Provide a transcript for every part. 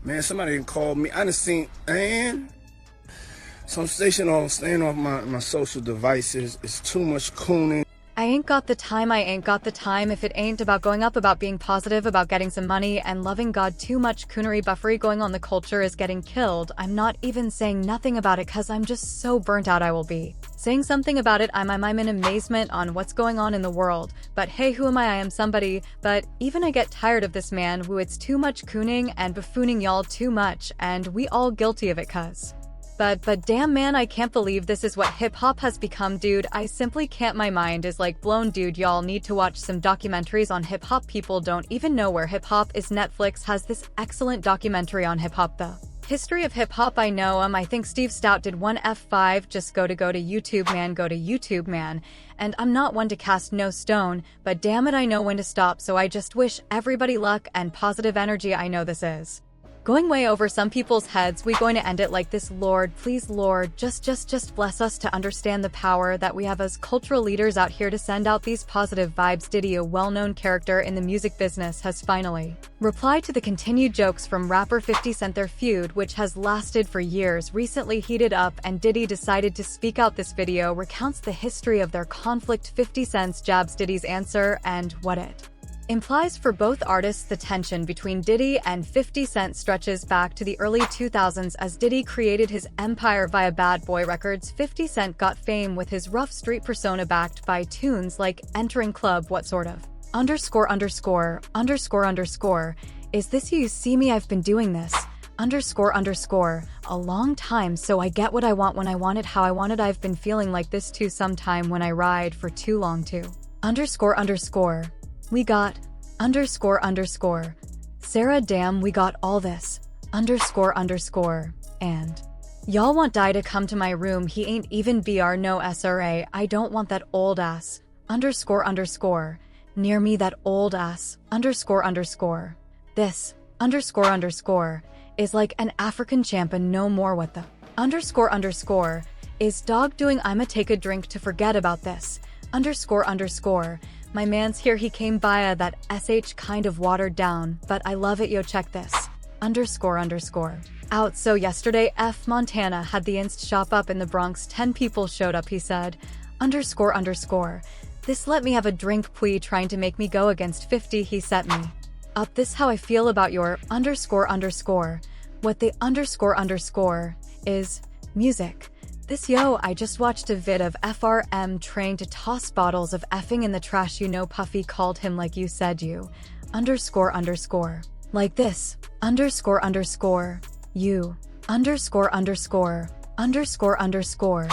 Man, somebody called me. I done seen, man. So I'm staying off my social devices. It's too much cooning. I ain't got the time if it ain't about going up, about being positive, about getting some money and loving God. Too much coonery buffery going on. The culture is getting killed. I'm not even saying nothing about it cause I'm just so burnt out. I will be saying something about it. I'm in amazement on what's going on in the world. But hey, who am I? I am somebody. But even I get tired of this man who it's too much cooning and buffooning y'all too much, and we all guilty of it cuz. But damn man, I can't believe this is what hip-hop has become, dude. I simply can't. My mind is like blown, dude. Y'all need to watch some documentaries on hip-hop. People don't even know where hip-hop is. Netflix has this excellent documentary on hip-hop, the history of hip-hop. I know I think Steve Stout did one. F5, just go to YouTube, man. Go to YouTube, man. And I'm not one to cast no stone, but damn it, I know when to stop. So I just wish everybody luck and positive energy. I know this is going way over some people's heads. We going to end it like this. Lord, please, Lord, just bless us to understand the power that we have as cultural leaders out here to send out these positive vibes. Diddy, a well-known character in the music business, has finally replied to the continued jokes from rapper 50 Cent. Their feud, which has lasted for years, recently heated up, and Diddy decided to speak out. This video recounts the history of their conflict. 50 Cent's jabs Diddy's answer and what it implies for both artists. The tension between Diddy and 50 Cent stretches back to the early 2000s as Diddy created his empire via Bad Boy Records. 50 Cent got fame with his rough street persona backed by tunes like Entering Club, What Sort of underscore underscore underscore underscore is this you see me, I've been doing this underscore underscore a long time, so I get what I want when I want it, how I want it, I've been feeling like this too sometime when I ride for too long too underscore underscore we got underscore underscore Sarah, damn, we got all this underscore underscore and y'all want Die to come to my room, he ain't even BR, no SRA, I don't want that old ass underscore underscore near me, that old ass underscore underscore this underscore underscore is like an African champion, no more. What the underscore underscore is dog doing? I'ma take a drink to forget about this underscore underscore my man's here, he came via that SH kind of watered down, but I love it, yo, check this underscore underscore out. So yesterday F Montana had the Inst shop up in the Bronx, 10 people showed up, he said underscore underscore this let me have a drink, please, trying to make me go against 50, he set me up, this how I feel about your underscore underscore what the underscore underscore is music. This yo, I just watched a vid of FRM trying to toss bottles of effing in the trash, you know, Puffy called him like you said you underscore underscore like this underscore underscore you underscore underscore underscore underscore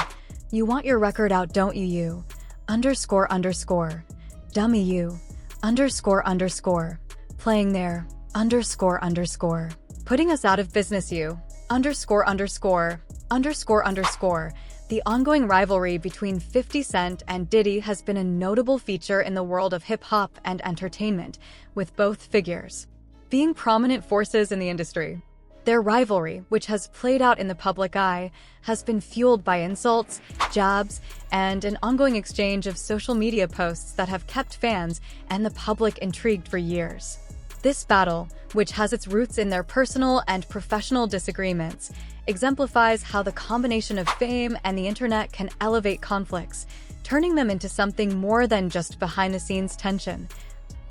you want your record out, don't you, you underscore underscore dummy, you underscore underscore playing there underscore underscore putting us out of business, you underscore underscore underscore underscore. The ongoing rivalry between 50 Cent and Diddy has been a notable feature in the world of hip-hop and entertainment, with both figures being prominent forces in the industry. Their rivalry, which has played out in the public eye, has been fueled by insults, jabs, and an ongoing exchange of social media posts that have kept fans and the public intrigued for years. This battle, which has its roots in their personal and professional disagreements, exemplifies how the combination of fame and the internet can elevate conflicts, turning them into something more than just behind-the-scenes tension,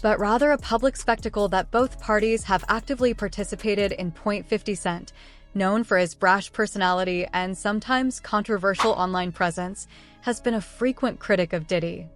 but rather a public spectacle that both parties have actively participated in. 50 Cent, known for his brash personality and sometimes controversial online presence, has been a frequent critic of Diddy,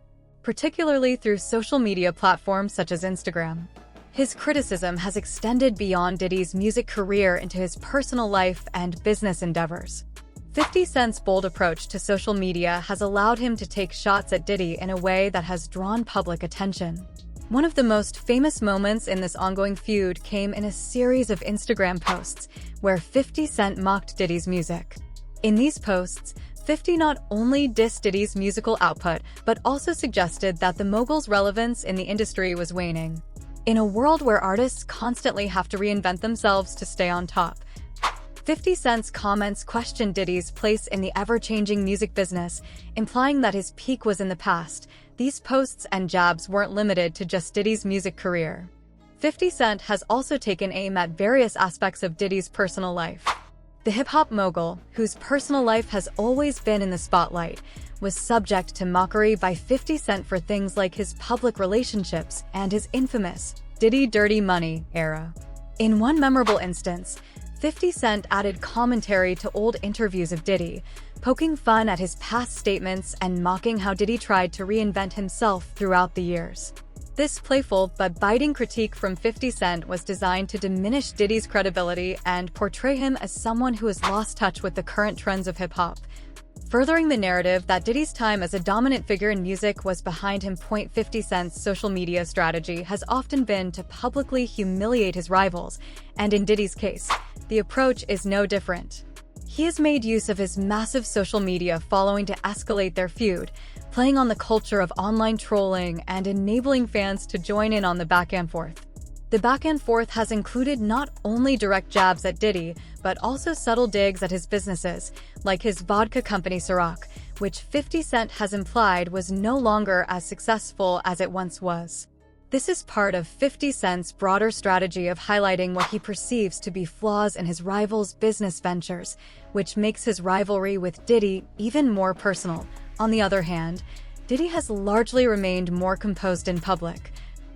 particularly through social media platforms such as Instagram. His criticism has extended beyond Diddy's music career into his personal life and business endeavors. 50 Cent's bold approach to social media has allowed him to take shots at Diddy in a way that has drawn public attention. One of the most famous moments in this ongoing feud came in a series of Instagram posts where 50 Cent mocked Diddy's music. In these posts, 50 not only dissed Diddy's musical output, but also suggested that the mogul's relevance in the industry was waning. In a world where artists constantly have to reinvent themselves to stay on top, 50 Cent's comments questioned Diddy's place in the ever-changing music business, implying that his peak was in the past. These posts and jabs weren't limited to just Diddy's music career. 50 Cent has also taken aim at various aspects of Diddy's personal life. The hip-hop mogul, whose personal life has always been in the spotlight, was subject to mockery by 50 Cent for things like his public relationships and his infamous Diddy Dirty Money era. In one memorable instance, 50 Cent added commentary to old interviews of Diddy, poking fun at his past statements and mocking how Diddy tried to reinvent himself throughout the years. This playful but biting critique from 50 Cent was designed to diminish Diddy's credibility and portray him as someone who has lost touch with the current trends of hip-hop, furthering the narrative that Diddy's time as a dominant figure in music was behind him. 50 Cent's social media strategy has often been to publicly humiliate his rivals, and in Diddy's case, the approach is no different. He has made use of his massive social media following to escalate their feud, playing on the culture of online trolling and enabling fans to join in on the back and forth. The back and forth has included not only direct jabs at Diddy, but also subtle digs at his businesses, like his vodka company Ciroc, which 50 Cent has implied was no longer as successful as it once was. This is part of 50 Cent's broader strategy of highlighting what he perceives to be flaws in his rival's business ventures, which makes his rivalry with Diddy even more personal. On the other hand, Diddy has largely remained more composed in public,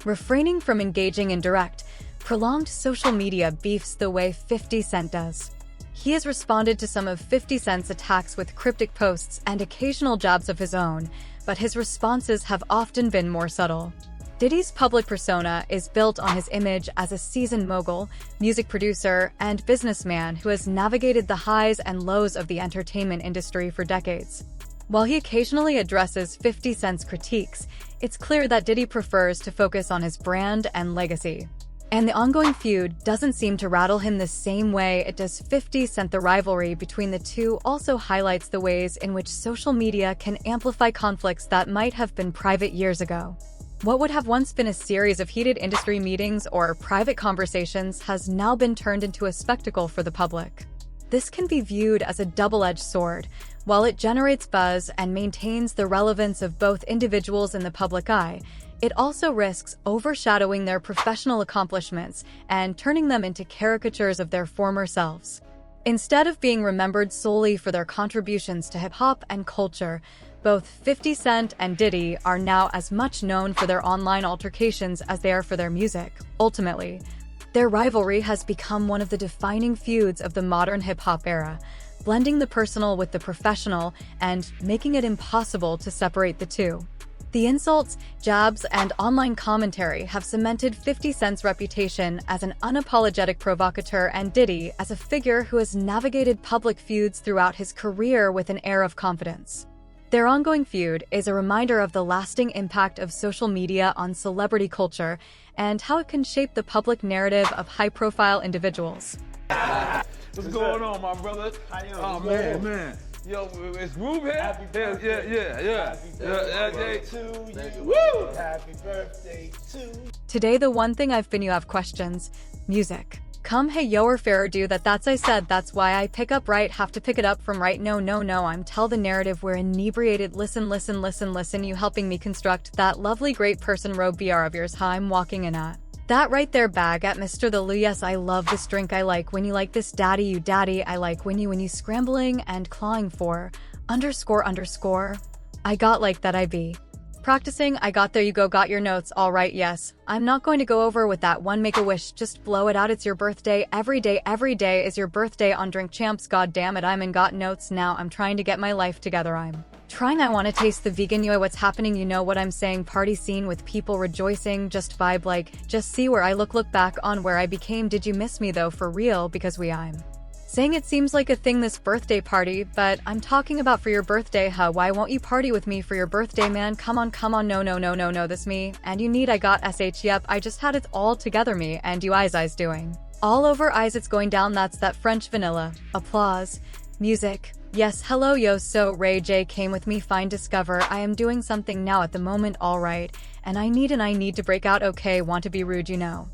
refraining from engaging in direct, prolonged social media beefs the way 50 Cent does. He has responded to some of 50 Cent's attacks with cryptic posts and occasional jabs of his own, but his responses have often been more subtle. Diddy's public persona is built on his image as a seasoned mogul, music producer, and businessman who has navigated the highs and lows of the entertainment industry for decades. While he occasionally addresses 50 Cent's critiques, it's clear that Diddy prefers to focus on his brand and legacy. And the ongoing feud doesn't seem to rattle him the same way it does 50 Cent. The rivalry between the two also highlights the ways in which social media can amplify conflicts that might have been private years ago. What would have once been a series of heated industry meetings or private conversations has now been turned into a spectacle for the public. This can be viewed as a double-edged sword. While it generates buzz and maintains the relevance of both individuals in the public eye, it also risks overshadowing their professional accomplishments and turning them into caricatures of their former selves. Instead of being remembered solely for their contributions to hip-hop and culture, both 50 Cent and Diddy are now as much known for their online altercations as they are for their music. Ultimately, their rivalry has become one of the defining feuds of the modern hip-hop era, blending the personal with the professional and making it impossible to separate the two. The insults, jabs, and online commentary have cemented 50 Cent's reputation as an unapologetic provocateur and Diddy as a figure who has navigated public feuds throughout his career with an air of confidence. Their ongoing feud is a reminder of the lasting impact of social media on celebrity culture and how it can shape the public narrative of high-profile individuals. What's going on, my brother? How you Oh, man. Yo, it's Rube here? Happy birthday. Yeah. Happy birthday to you. Woo! Happy birthday to you. Today, the one thing I've been you have questions. Music. Come hey yo or fair do that's I said that's why I pick up right have to pick it up from right no I'm tell the narrative we're inebriated listen you helping me construct that lovely great person row BR of yours how I'm walking in at. That right there bag at Mr. the Lou yes I love this drink I like when you like this daddy you daddy I like when you scrambling and clawing for __ I got like that I be. Practicing, I got there you go got your notes all right yes. I'm not going to go over with that one make a wish just blow it out it's your birthday every day is your birthday on Drink Champs god damn it I'm in got notes now I'm trying to get my life together I'm trying I want to taste the vegan yo what's happening you know what I'm saying party scene with people rejoicing just vibe like just see where I look back on where I became did you miss me though for real because I'm saying it seems like a thing this birthday party, but I'm talking about for your birthday huh why won't you party with me for your birthday man come on no this me and you need I got sh yep I just had it all together me and you eyes doing all over eyes it's going down that's that French vanilla applause music yes hello yo so Ray J came with me fine discover I am doing something now at the moment alright and I need to break out okay want to be rude you know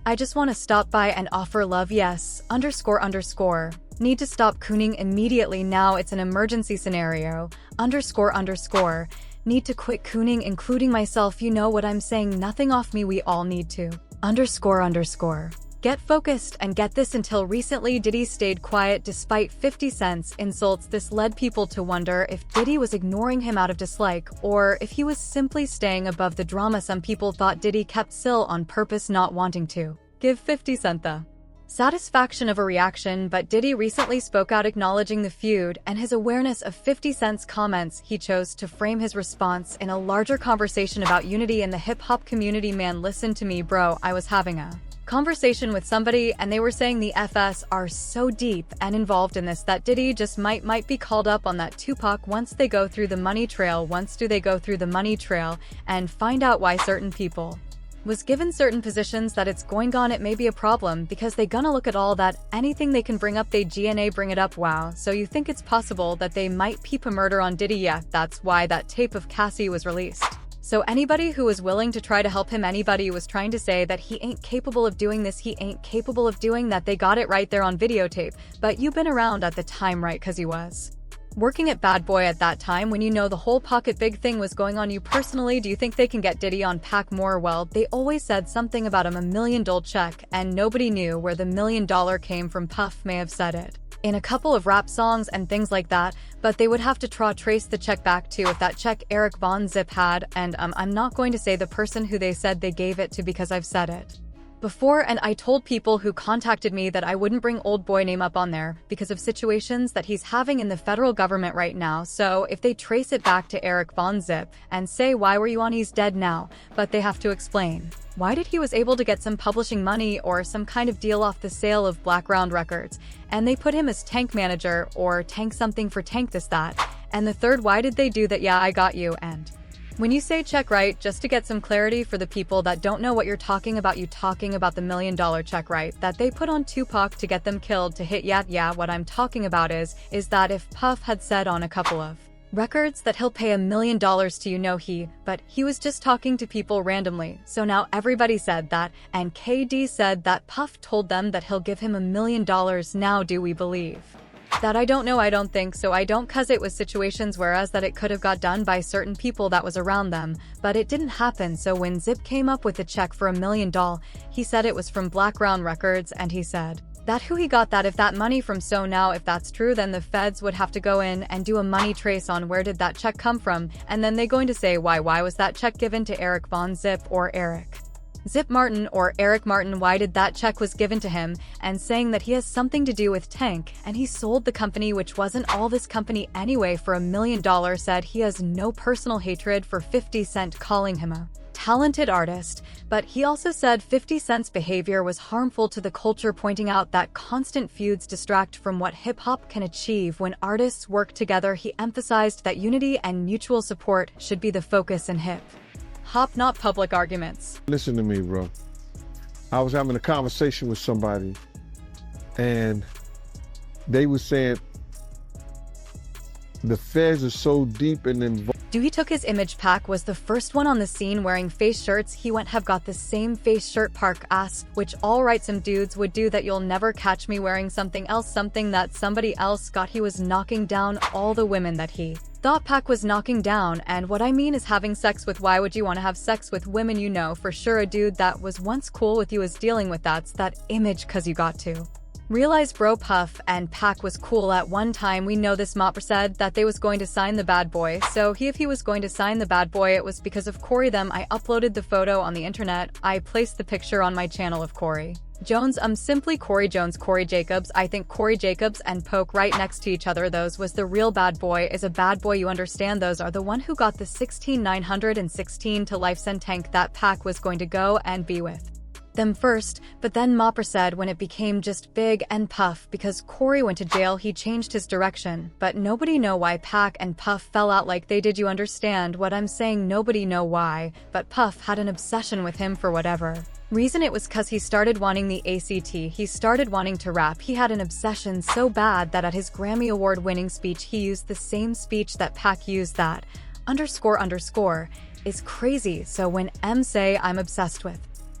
I just want to stop by and offer love yes __ need to stop cooning immediately now it's an emergency scenario __ need to quit cooning including myself you know what I'm saying nothing off me we all need to. Underscore underscore. Get focused and get this. Until recently, Diddy stayed quiet despite 50 Cent's insults. This led people to wonder if Diddy was ignoring him out of dislike, or if he was simply staying above the drama. Some people thought Diddy kept still on purpose, not wanting to give 50 Cent the satisfaction of a reaction, but Diddy recently spoke out acknowledging the feud and his awareness of 50 Cent's comments. He chose to frame his response in a larger conversation about unity in the hip-hop community. Man, listen to me, bro. I was having a conversation with somebody and they were saying the FS are so deep and involved in this that Diddy just might be called up on that. Tupac, once they go through the money trail, and find out why certain people was given certain positions that it's going on, it may be a problem because they gonna look at all that, anything they can bring up they gonna bring it up. Wow, so you think it's possible that they might peep a murder on Diddy? Yeah, that's why that tape of Cassie was released. So anybody who was willing to try to help him, anybody who was trying to say that he ain't capable of doing this, he ain't capable of doing that, they got it right there on videotape. But you've been around at the time, right? Cause he was working at Bad Boy at that time when you know the whole Pocket Big thing was going on. You personally, do you think they can get Diddy on Pac more? Well, they always said something about him $1 million check, and nobody knew where the $1 million came from. Puff may have said it in a couple of rap songs and things like that, but they would have to trace the check back to if that check Eric Von Zip had, and I'm not going to say the person who they said they gave it to because I've said it before, and I told people who contacted me that I wouldn't bring old boy name up on there because of situations that he's having in the federal government right now. So if they trace it back to Eric Von Zip and say, why were you on? He's dead now, but they have to explain why did he was able to get some publishing money or some kind of deal off the sale of Blackground Records, and they put him as Tank manager or Tank something for Tank this that, and the third, why did they do that? Yeah, I got you. And when you say check right, just to get some clarity for the people that don't know what you're talking about, you talking about the $1 million check, right? That they put on Tupac to get them killed to hit. Yeah, what I'm talking about is that if Puff had said on a couple of records that he'll pay $1 million to, you know, but he was just talking to people randomly. So now everybody said that, and KD said that Puff told them that he'll give him $1 million. Now do we believe that? I don't know, I don't think so. I don't, cause it was situations whereas that it could have got done by certain people that was around them, but it didn't happen. So when Zip came up with a check for $1 million, he said it was from Blackground Records, and he said that who he got that, if that money from. So now if that's true, then the feds would have to go in and do a money trace on where did that check come from, and then they going to say why was that check given to Eric Von Zip or Eric Zip Martin or Eric Martin? Why did that check was given to him, and saying that he has something to do with Tank and he sold the company, which wasn't all this company anyway, for $1 million. Said he has no personal hatred for 50 Cent, calling him a talented artist, but he also said 50 Cent's behavior was harmful to the culture, pointing out that constant feuds distract from what hip-hop can achieve when artists work together. He emphasized that unity and mutual support should be the focus in hip-hop, not public arguments. Listen to me, bro. I was having a conversation with somebody and they were saying the feds are so deep and involved. He took his image. Pac was the first one on the scene wearing face shirts. He went have got the same face shirt Park asked, which all right, some dudes would do that. You'll never catch me wearing something else, something that somebody else got. He was knocking down all the women that he thought Pac was knocking down, and what I mean is having sex with. Why would you want to have sex with women? You know for sure a dude that was once cool with you is dealing with that image, cause you got to realize bro, Puff and Pac was cool at one time. We know this. Mopper said that they was going to sign the Bad Boy, so if he was going to sign the Bad Boy, it was because of Corey them. I uploaded the photo on the internet. I placed the picture on my channel of Corey Jones. Simply Corey Jones, Corey Jacobs. I think Corey Jacobs and Poke right next to each other. Those was the real Bad Boy. Is a bad boy, you understand? Those are the one who got the 16,916 to life sentence. Tank that Pac was going to go and be with them first, but then Mopper said when it became just Big and Puff, because Corey went to jail, he changed his direction. But nobody know why Pac and Puff fell out like they did. You understand what I'm saying? Nobody know why, but Puff had an obsession with him for whatever reason. It was cause he started wanting the ACT, he started wanting to rap. He had an obsession so bad that at his Grammy Award winning speech he used the same speech that Pac used. That underscore is crazy. So when M say I'm obsessed with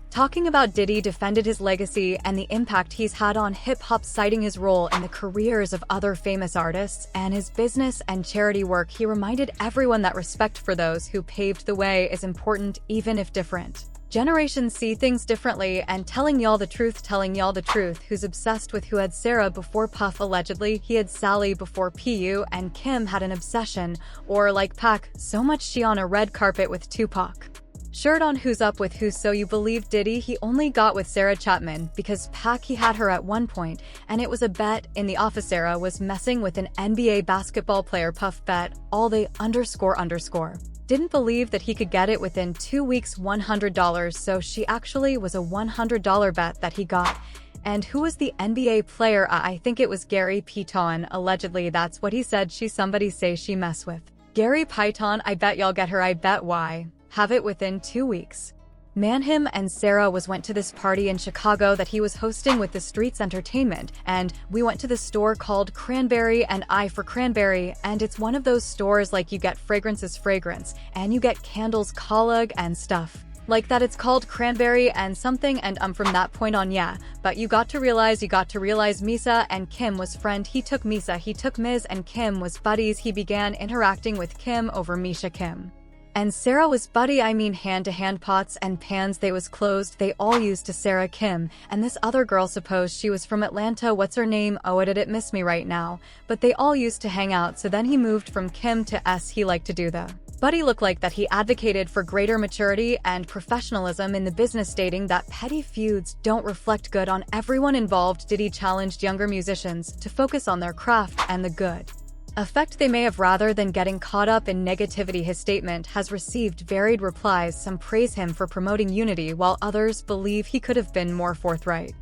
talking about Diddy, defended his legacy and the impact he's had on hip-hop, citing his role in the careers of other famous artists and his business and charity work. He reminded everyone that respect for those who paved the way is important, even if different Generation see things differently, and telling y'all the truth, who's obsessed with who had Sarah before Puff allegedly, he had Sally before PU, and Kim had an obsession, or like Pac, so much she on a red carpet with Tupac. Shirt on who's up with who. So you believe Diddy he only got with Sarah Chapman because Pac he had her at one point, and it was a bet in the office. Sarah was messing with an NBA basketball player. Puff bet all they __. Didn't believe that he could get it within 2 weeks $100, so she actually was a $100 bet that he got. And who was the NBA player? I think it was Gary Payton. Allegedly, that's what he said. Somebody say she mess with Gary Payton. I bet y'all get her. I bet why. Have it within 2 weeks. Man, him and Sarah went to this party in Chicago that he was hosting with the Streets Entertainment, and we went to the store called Cranberry, and I for Cranberry, and it's one of those stores like you get fragrances fragrance, and you get candles, collage, and stuff like that. It's called Cranberry and something, and from that point on, yeah. But you got to realize Misa and Kim was friend. He took Misa, he took Miz, and Kim was buddies. He began interacting with Kim over Misha Kim. And Sarah was buddy, I mean hand-to-hand pots and pans they was closed, they all used to Sarah Kim, and this other girl suppose she was from Atlanta, what's her name, oh it miss me right now, but they all used to hang out. So then he moved from Kim to S. He liked to do the buddy look like that. He advocated for greater maturity and professionalism in the business, stating that petty feuds don't reflect good on everyone involved. Diddy challenged younger musicians to focus on their craft and the good effect they may have rather than getting caught up in negativity. His statement has received varied replies. Some praise him for promoting unity, while others believe he could have been more forthright.